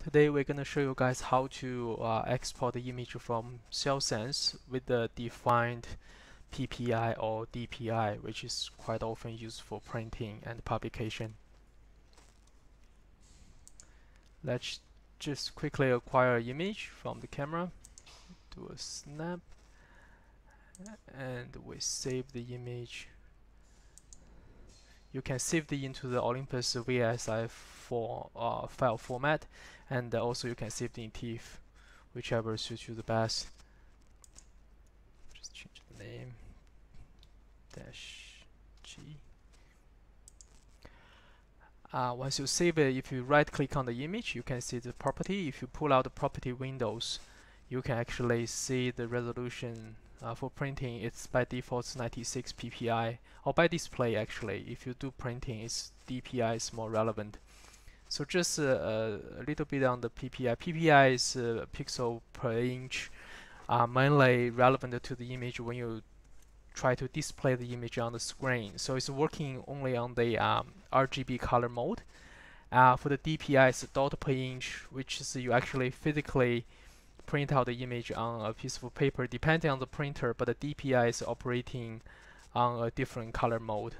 Today we're going to show you guys how to export the image from Cellsens with the defined PPI or DPI, which is quite often used for printing and publication. Let's just quickly acquire an image from the camera, do a snap, and we save the image. You can save it into the Olympus VSI file format, and also you can save it in TIFF, whichever suits you the best. Just change the name -G. Once you save it, if you right click on the image, you can see the property. If you pull out the property windows, you can actually see the resolution. For printing, it's by default 96 ppi, or by display actually. If you do printing, it's DPI is more relevant. So just a little bit on the PPI. PPI is pixel per inch, mainly relevant to the image when you try to display the image on the screen. So it's working only on the RGB color mode. For the DPI, it's dot per inch, which is you actually physically print out the image on a piece of paper depending on the printer, but the DPI is operating on a different color mode.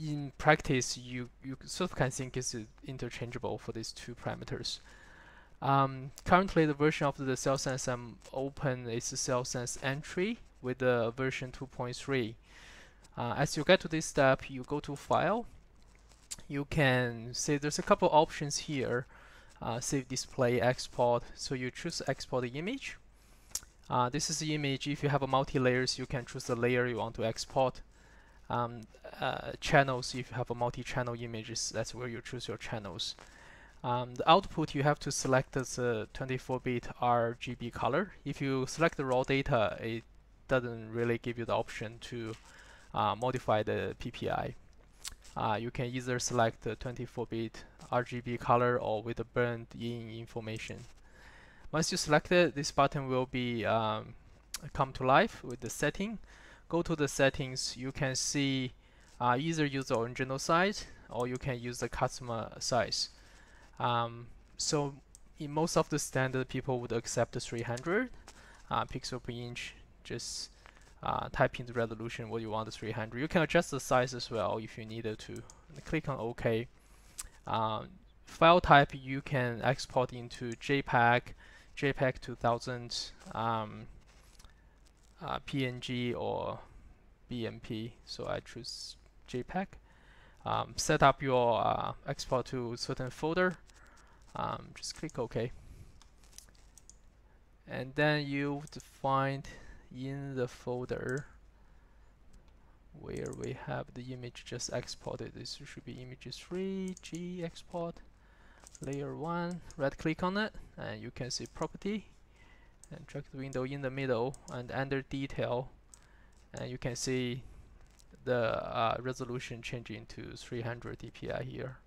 In practice, you sort of can think it's interchangeable for these two parameters. Currently, the version of the Cellsens I'm open is the Cellsens entry with the version 2.3. As you get to this step, you go to File. You can see there's a couple options here. Save, display, export. So you choose export the image. This is the image. If you have a multi-layers, you can choose the layer you want to export. Channels, if you have a multi-channel images, that's where you choose your channels. The output, you have to select as a 24-bit RGB color. If you select the raw data, it doesn't really give you the option to modify the PPI. You can either select the 24-bit RGB color or with the burned-in information. Once you select it, this button will be come to life with the setting. Go to the settings. You can see either use the original size or you can use the customer size. So in most of the standard, people would accept the 300 pixel per inch. Just type in the resolution what you want, the 300. You can adjust the size as well if you needed to. And click on OK. File type, you can export into JPEG, JPEG 2000, PNG or BMP. So I choose JPEG. Set up your export to a certain folder. Just click OK. And then you would find in the folder where we have the image just exported. This should be images 3, G export, layer 1. Right click on it, and you can see property, and drag the window in the middle, and under detail, and you can see the resolution changing to 300 dpi here.